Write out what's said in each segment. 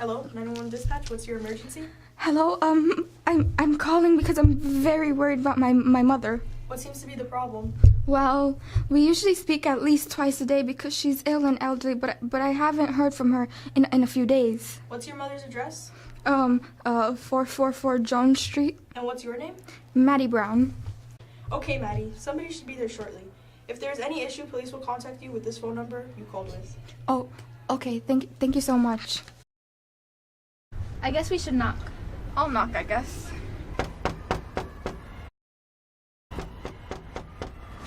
Hello, 911 dispatch, what's your emergency? Hello, I'm calling because I'm very worried about my mother. What seems to be the problem? Well, we usually speak at least twice a day because she's ill and elderly, but I haven't heard from her in a few days. What's your mother's address? 444 Jones Street. And what's your name? Maddie Brown. Okay, Maddie, somebody should be there shortly. If there's any issue, police will contact you with this phone number you called with. Oh, okay, thank you so much. I guess we should knock. I'll knock, I guess.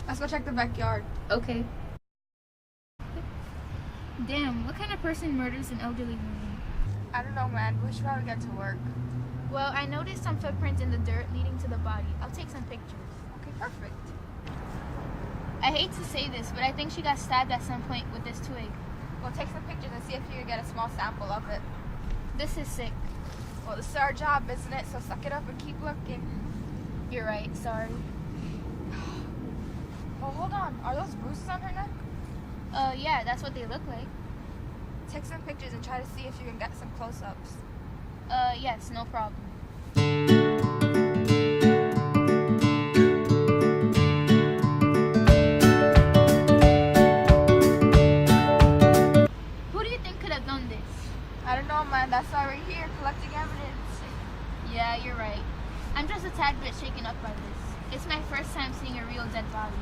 Let's go check the backyard. Okay. Damn, what kind of person murders an elderly woman? I don't know, man. We should probably get to work. Well, I noticed some footprints in the dirt leading to the body. I'll take some pictures. Okay, perfect. I hate to say this, but I think she got stabbed at some point with this twig. We'll take some pictures and see if you can get a small sample of it. This is sick. Well, this is our job, isn't it? So suck it up and keep looking. You're right, sorry. Oh, hold on. Are those bruises on her neck? Yeah, that's what they look like. Take some pictures and try to see if you can get some close-ups. Yes, no problem. Who do you think could have done this? I don't know, man. That's why we're here, collecting evidence. Yeah, you're right. I'm just a tad bit shaken up by this. It's my first time seeing a real dead body.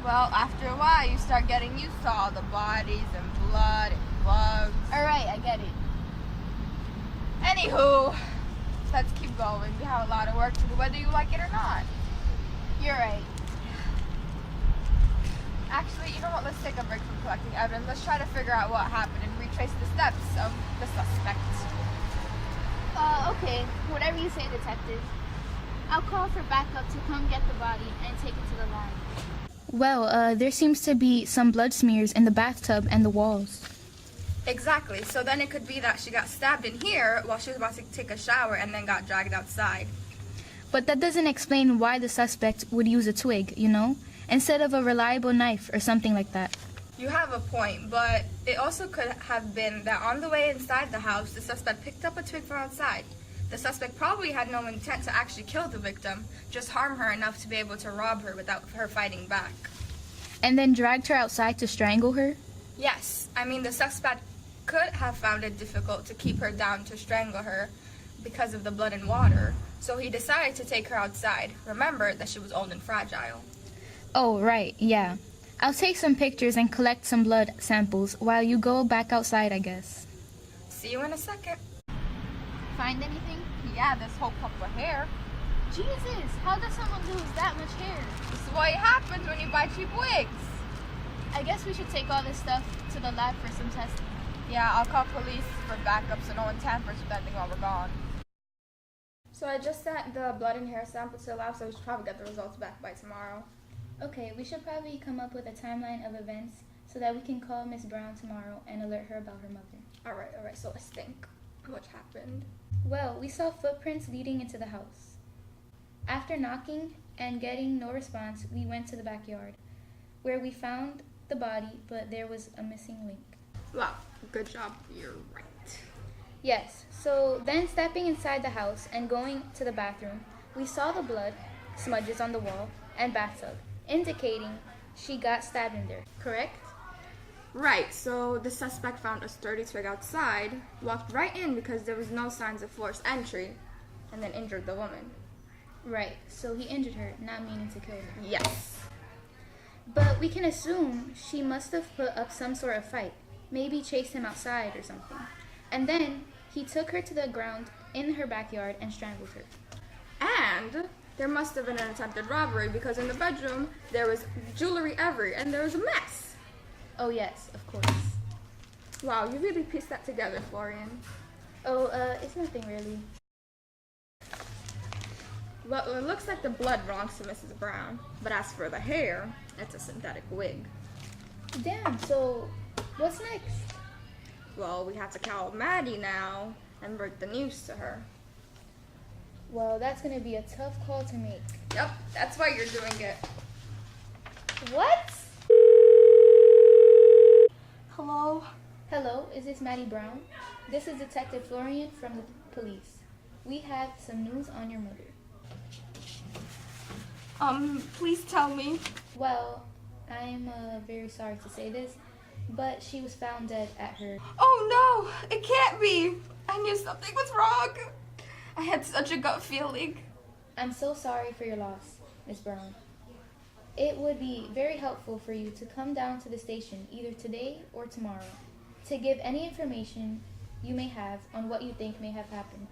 Well, after a while, you start getting used to all the bodies and blood and bugs. Alright, I get it. Anywho, let's keep going. We have a lot of work to do, whether you like it or not. You're right. Actually, you know what? Let's take a break from collecting evidence. Let's try to figure out what happened and retrace the steps of the suspect. Okay. Whatever you say, detective. I'll call for backup to come get the body and take it to the lab. Well, there seems to be some blood smears in the bathtub and the walls. Exactly. So then it could be that she got stabbed in here while she was about to take a shower and then got dragged outside. But that doesn't explain why the suspect would use a twig, you know, instead of a reliable knife or something like that. You have a point, but it also could have been that on the way inside the house, the suspect picked up a twig from outside. The suspect probably had no intent to actually kill the victim, just harm her enough to be able to rob her without her fighting back. And then dragged her outside to strangle her? Yes, I mean the suspect could have found it difficult to keep her down to strangle her because of the blood and water, so he decided to take her outside. Remember that she was old and fragile. Oh, right, yeah. I'll take some pictures and collect some blood samples while you go back outside, I guess. See you in a second. Find anything? Yeah, this whole puff of hair. Jesus, how does someone lose that much hair? This is what happens when you buy cheap wigs. I guess we should take all this stuff to the lab for some testing. Yeah, I'll call police for backup so no one tampers with anything while we're gone. So I just sent the blood and hair sample to the lab, so we should probably get the results back by tomorrow. Okay, we should probably come up with a timeline of events so that we can call Miss Brown tomorrow and alert her about her mother. Alright, so let's think. What happened? Well, we saw footprints leading into the house. After knocking and getting no response, we went to the backyard, where we found the body, but there was a missing link. Wow, good job. You're right. Yes, so then stepping inside the house and going to the bathroom, we saw the blood smudges on the wall and bathtub, indicating she got stabbed in there, correct? Right, so the suspect found a sturdy twig outside, walked right in because there was no signs of forced entry, and then injured the woman. Right, so he injured her, not meaning to kill her. Yes. But we can assume she must have put up some sort of fight, maybe chased him outside or something. And then he took her to the ground in her backyard and strangled her. And there must have been an attempted robbery because in the bedroom there was jewelry everywhere and there was a mess. Oh yes, of course. Wow, you really pieced that together, Florian. Oh, it's nothing really. Well, it looks like the blood belongs to Mrs. Brown, but as for the hair, it's a synthetic wig. Damn, so what's next? Well, we have to call Maddie now and break the news to her. Well, that's gonna be a tough call to make. Yep, that's why you're doing it. What? Hello? Hello, is this Maddie Brown? This is Detective Florian from the police. We have some news on your mother. Please tell me. Well, I'm very sorry to say this, but she was found dead at her. Oh no, it can't be. I knew something was wrong. I had such a gut feeling. I'm so sorry for your loss, Miss Brown. It would be very helpful for you to come down to the station either today or tomorrow to give any information you may have on what you think may have happened.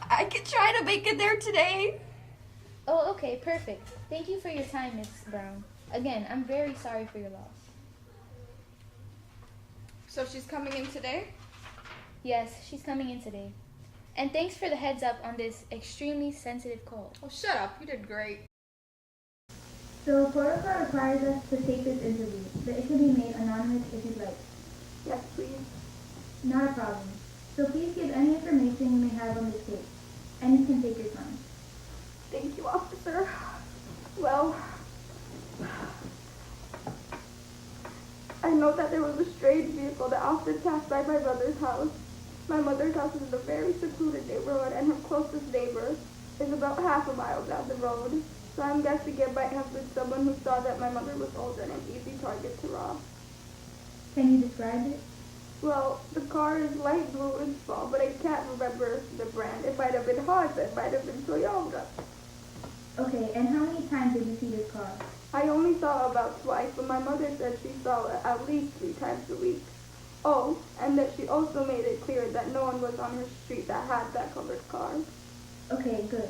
I could try to make it there today. Oh, okay, perfect. Thank you for your time, Miss Brown. Again, I'm very sorry for your loss. So she's coming in today? Yes, she's coming in today. And thanks for the heads up on this extremely sensitive call. Oh, shut up. You did great. So protocol requires us to take this interview, but it can be made anonymous if you'd like. Yes, please. Not a problem. So please give any information you may have on this case, and you can take your time. Thank you, officer. Well, I know that there was a strange vehicle that often passed by my mother's house. My mother's house is in a very secluded neighborhood, and her closest neighbor is about half a mile down the road. So I'm guessing it might have been someone who saw that my mother was older and an easy target to rob. Can you describe it? Well, the car is light blue and small, but I can't remember the brand. It might have been Honda, it might have been Toyota. Okay, and how many times did you see this car? I only saw it about twice, but my mother said she saw it at least 3 times a week. Oh, and that she also made it clear that no one was on her street that had that colored car. Okay, good.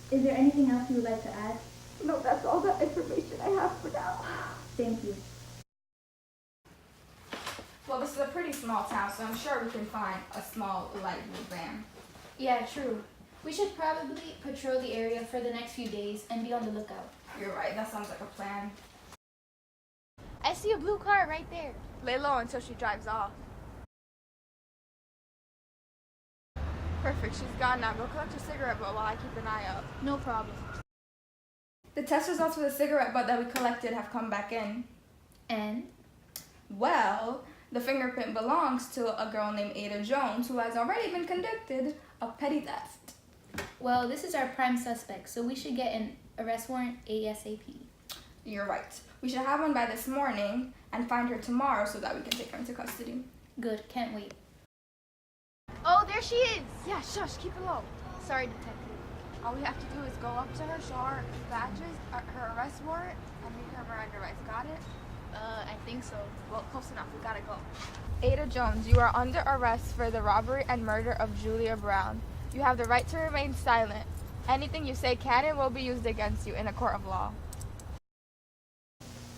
Is there anything else you would like to add? No, that's all the information I have for now. Thank you. Well, this is a pretty small town, so I'm sure we can find a small light blue van. Yeah, true. We should probably patrol the area for the next few days and be on the lookout. You're right. That sounds like a plan. I see a blue car right there. Lay low until she drives off. Perfect. She's gone now. Go collect your cigarette butt while I keep an eye out. No problem. The test results for the cigarette butt that we collected have come back in. And? Well, the fingerprint belongs to a girl named Ada Jones, who has already been convicted of petty theft. Well, this is our prime suspect, so we should get an arrest warrant ASAP. You're right. We should have one by this morning and find her tomorrow so that we can take her into custody. Good, can't wait. Oh, there she is! Yeah, shush, keep it low. Sorry, detective. All we have to do is go up to her, show her badges, her arrest warrant, and read her Miranda rights. Got it? I think so. Well, close enough. We gotta go. Ada Jones, you are under arrest for the robbery and murder of Julia Brown. You have the right to remain silent. Anything you say can and will be used against you in a court of law.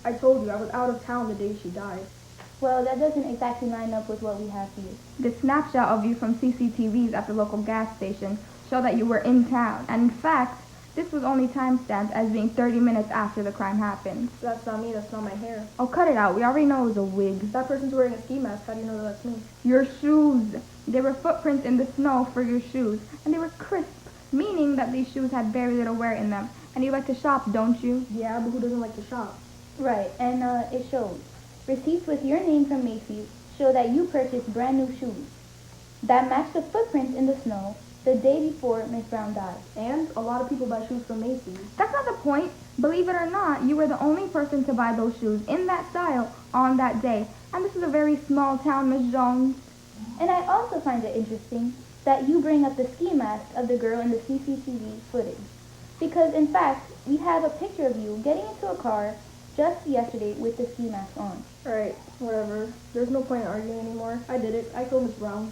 I told you I was out of town the day she died. Well, that doesn't exactly line up with what we have here. The snapshot of you from CCTVs at the local gas station show that you were in town, and in fact, this was only time-stamped as being 30 minutes after the crime happened. That's not me, that's not my hair. Oh, cut it out. We already know it was a wig. That person's wearing a ski mask. How do you know that that's me? Your shoes. There were footprints in the snow for your shoes, and they were crisp, meaning that these shoes had very little wear in them. And you like to shop, don't you? Yeah, but who doesn't like to shop? Right, and it shows. Receipts with your name from Macy's show that you purchased brand new shoes that match the footprints in the snow the day before Miss Brown died. And a lot of people buy shoes from Macy's. That's not the point. Believe it or not, you were the only person to buy those shoes in that style on that day. And this is a very small town, Miss Jones. And I also find it interesting that you bring up the ski mask of the girl in the CCTV footage. Because in fact, we have a picture of you getting into a car just yesterday with the ski mask on. Alright, whatever. There's no point in arguing anymore. I did it. I killed Miss Brown.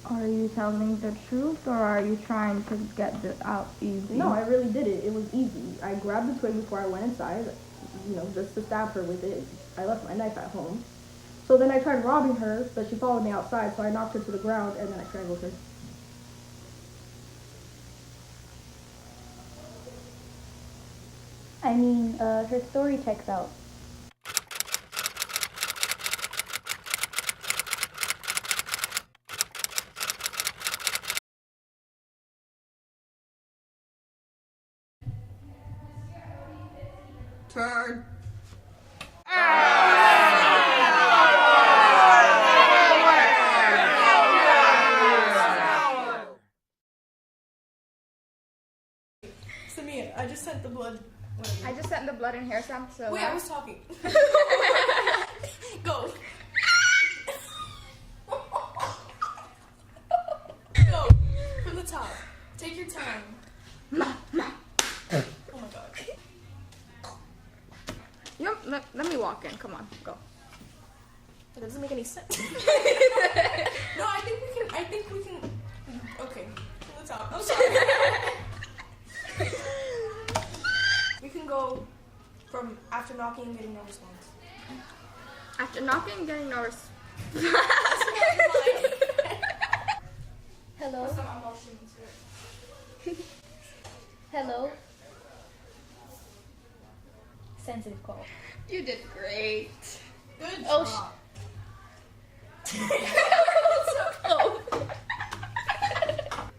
Are you telling the truth, or are you trying to get this out easy? No, I really did it. It was easy. I grabbed the twig before I went inside, just to stab her with it. I left my knife at home. So then I tried robbing her, but she followed me outside, so I knocked her to the ground, and then I strangled her. I mean, her story checks out. Turn. just sent the blood. I just sent the blood and hair sample. So Wait, I was talking. Go. Go. From the top. Take your time. Oh my god. Let me walk in. Come on, go. That doesn't make any sense. No, I think we can. Okay. From the top. I'm sorry. We can go from after knocking and getting no response. After knocking and getting no response. Hello? Some emotions here. Hello? Sensitive call. You did great. Good Oh, job.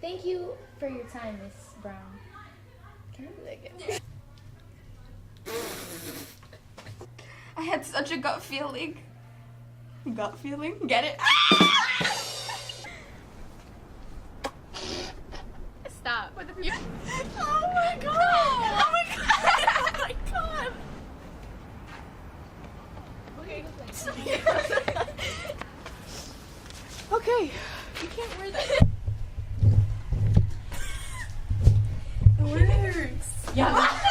Thank you for your time, Miss Brown. Can I lick it? I had such a gut feeling. Gut feeling? Get it? Stop. Oh my god! Oh my god! Oh my god! Okay. You can't wear that. It works. Yeah.